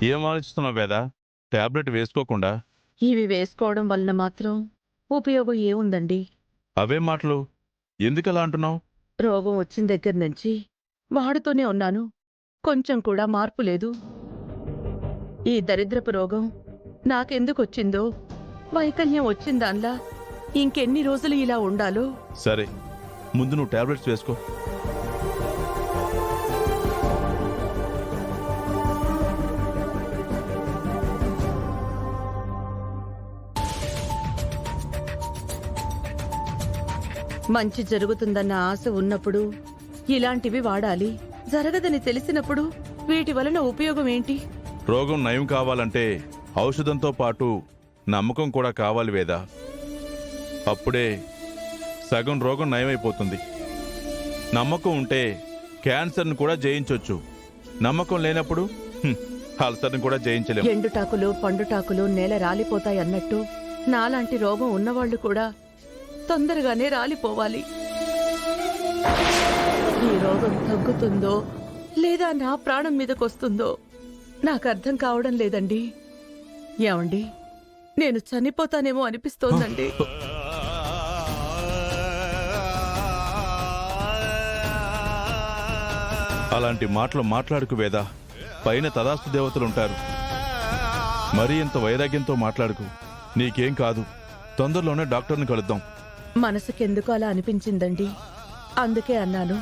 ఏం ఆలోచిస్తున్నావు వేద? టాబ్లెట్ వేసుకోకుండా ఇవి వేసుకోవడం వలన మాత్రం ఉపయోగం ఏముందండి? అవే మాటలు, ఎందుకలా అంటున్నావు? రోగం వచ్చిన దగ్గర నుంచి వాడుతూనే ఉన్నాను, కొంచెం కూడా మార్పు లేదు. ఈ దరిద్రపు రోగం నాకెందుకొచ్చిందో, వైకల్యం వచ్చిందాన్లా ఇంకెన్ని రోజులు ఇలా ఉండాలో. సరే, ముందు నువ్వు టాబ్లెట్స్ వేసుకో. మంచి జరుగుతుందన్న ఆశ ఉన్నప్పుడు ఇలాంటివి వాడాలి. జరగదని తెలిసినప్పుడు వీటి వలన ఉపయోగం ఏంటి? రోగం నయం కావాలంటే ఔషధంతో పాటు నమ్మకం కూడా కావాలి వేద. అప్పుడే సగం రోగం నయమైపోతుంది. నమ్మకం ఉంటే క్యాన్సర్ను కూడా జయించొచ్చు. నమ్మకం లేనప్పుడు అల్సర్ని కూడా జయించలేము. ఎండుటాకులు పండుటాకులు నేల రాలిపోతాయి అన్నట్టు నాలాంటి రోగం ఉన్నవాళ్లు కూడా తొందరగానే రాలిపోవాలి. ఈ రోగం తగ్గుతుందో లేదా నా ప్రాణం మీదకొస్తుందో నాకు అర్థం కావడం లేదండి. ఏమండి, నేను చనిపోతానేమో అనిపిస్తోందండి. అలాంటి మాటలు మాట్లాడుకు వేద. పైన తదాస్తు దేవతలుంటారు. మరీ ఇంత వైరాగ్యంతో మాట్లాడుకు. నీకేం కాదు, తొందరలోనే డాక్టర్ని కలుద్దాం. మనసుకెందుకు అలా అనిపించిందండి, అందుకే అన్నాను.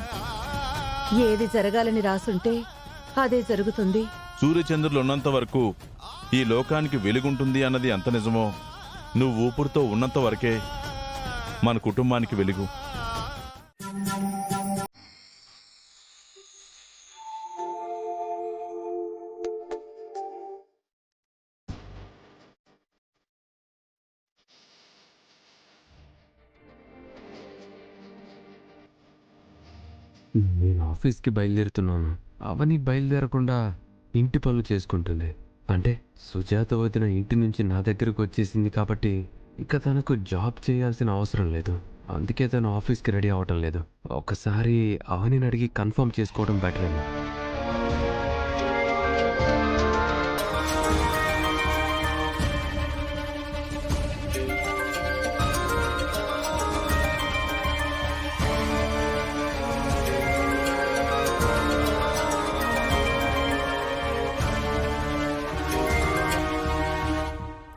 ఏది జరగాలని రాసుంటే అదే జరుగుతుంది. సూర్యచంద్రులు ఉన్నంత వరకు ఈ లోకానికి వెలుగుంటుంది అన్నది ఎంత నిజమో, నువ్వు ఊపిరితో ఉన్నంత వరకే మన కుటుంబానికి వెలుగు. నేను ఆఫీస్కి బయలుదేరుతున్నాను. అవని బయలుదేరకుండా ఇంటి పనులు చేసుకుంటుంది. అంటే సుజాత వదిన ఇంటి నుంచి నా దగ్గరకు వచ్చేసింది కాబట్టి ఇక తనకు జాబ్ చేయాల్సిన అవసరం లేదు. అందుకే తను ఆఫీస్కి రెడీ అవ్వటం లేదు. ఒకసారి అవనిని అడిగి కన్ఫర్మ్ చేసుకోవడం బెటర్ ఏమో.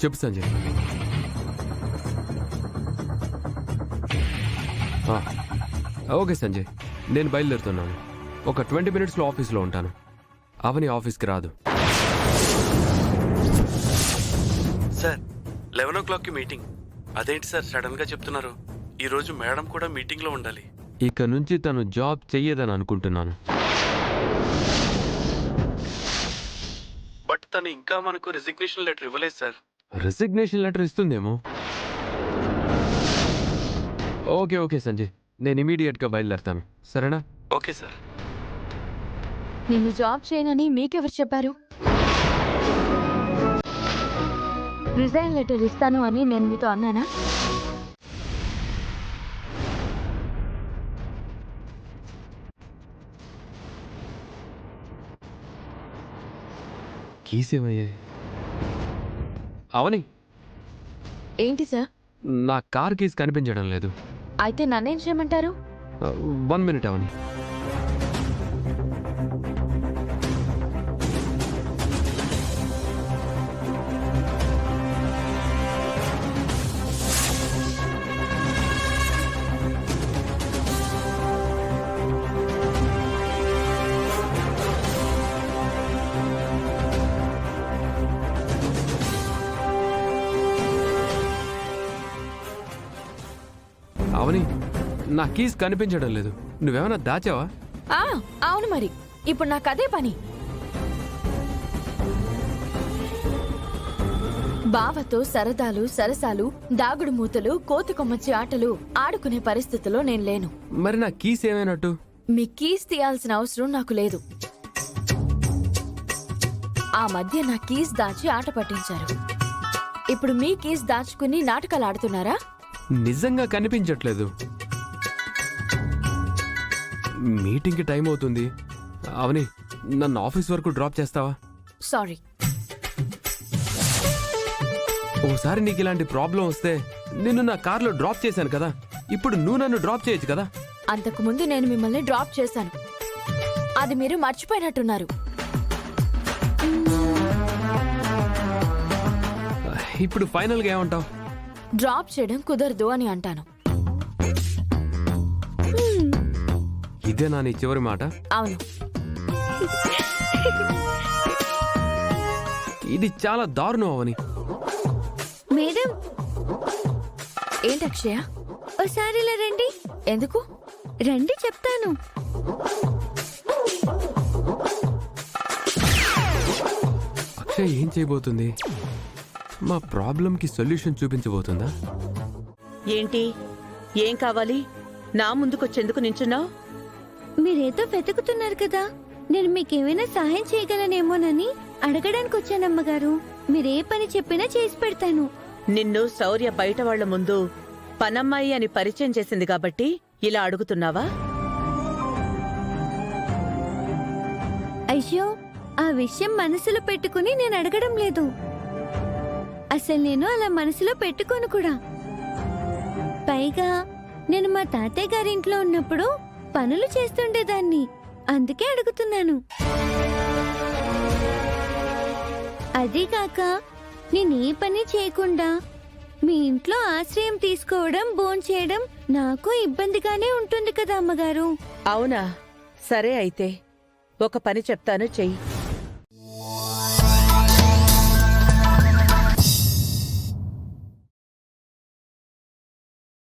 చెప్పు సంజయ్. ఓకే సంజయ్, నేను బయలుదేరుతున్నాను. ఒక 20 మినిట్స్లో ఆఫీస్లో ఉంటాను. అవని ఆఫీస్కి రాదు. సార్ 11 o'clockకి మీటింగ్. అదేంటి సార్ సడన్గా చెప్తున్నారు? ఈరోజు మేడం కూడా మీటింగ్లో ఉండాలి. ఇక నుంచి తను జాబ్ చెయ్యదని అనుకుంటున్నాను. బట్ తను ఇంకా మనకు రిజిగ్నేషన్ లెటర్ ఇవ్వలేదు సార్. రెసిగ్నేషన్ లెటర్ ఇస్తుందేమో. ఓకే ఓకే సంజయ్, నేను ఇమీడియట్గా బయలుదేరుతాను. సరేనా? Okay sir. నిన్ను జాబ్ చేయనని మీకెవరు చెప్పారు? రిజైన్ లెటర్ ఇస్తాను అని నేను మీతో అన్నానా? కీస్ ఏమయ్యాయి? అవని, ఏంటి సార్? నా కార్ కీస్ కనిపించడం లేదు. అయితే నన్నేం చేయమంటారు? 1 minute అవని. అవని, నా కీస్ కనిపించడం లేదు. నువ్వేమైనా దాచావా? అవును మరి, ఇప్పుడు నాకు అదే పని. బావతో సరదాలు సరసాలు దాగుడు మూతలు కోతి కొమ్మచ్చి ఆటలు ఆడుకునే పరిస్థితిలో నేను లేను. మరి నా కీస్ ఏమైనట్టు? మీ కీస్ తీయాల్సిన అవసరం నాకు లేదు. ఆ మధ్య నా కీస్ దాచి ఆట పట్టించారు. ఇప్పుడు మీ కీస్ దాచుకుని నాటకాలు ఆడుతున్నారా? నిజంగా కనిపించట్లేదు. మీటింగ్కి టైం అవుతుంది. అవని, నన్ను ఆఫీస్ వరకు డ్రాప్ చేస్తావా? సారీ, ఓసారి నీకు ఇలాంటి ప్రాబ్లం వస్తే నిన్ను నా కార్లో డ్రాప్ చేశాను కదా, ఇప్పుడు నువ్వు నన్ను డ్రాప్ చేయొచ్చు కదా. అంతకుముందు నేను మిమ్మల్ని డ్రాప్ చేశాను, అది మీరు మర్చిపోయినట్టున్నారు. ఇప్పుడు ఫైనల్గా ఏమంటావు? డ్రాప్ చేయడం కుదరదు అని అంటాను. ఇదేనా నీ చివరి మాట? అవును. ఇది చాలా దారుణం అవని. మేడం, ఏంటి అక్షయ? ఓసారి ఇలా రండి. ఎందుకు? రండి చెప్తాను. అక్షయ్ ఏం చేయబోతుంది? మా ప్రాబ్లంకి సొల్యూషన్ చూపించబోతుందా? ఏంటి? ఏం కావాలి? నా ముందుకొచ్చేందుకు నించున్నావు? మీరేదో వెతుకుతున్నారు కదా, నేను మీకేమైనా సహాయం చేయగలనేమోనని అడగడానికి వచ్చానమ్మగారు. మీరే పని చెప్పినా చేసి పెడతాను. నిన్ను శౌర్య బయట వాళ్ల ముందు పనమ్మాయి అని పరిచయం చేసింది కాబట్టి ఇలా అడుగుతున్నావా? అయ్యో, ఆ విషయం మనసులో పెట్టుకుని నేను అడగడం లేదు. అసలు నేను అలా మనసులో పెట్టుకోను కూడా. పైగా నేను మా తాతయ్య గారి ఇంట్లో ఉన్నప్పుడు పనులు చేస్తుండేదాన్ని, అందుకే అడుగుతున్నాను. అదీగాక నేనే పని చేయకుండా మీ ఇంట్లో ఆశ్రయం తీసుకోవడం, భోంచేయడం నాకు ఇబ్బందిగానే ఉంటుంది కదా అమ్మగారు. అవునా? సరే అయితే ఒక పని చెప్తాను, చెయ్యి.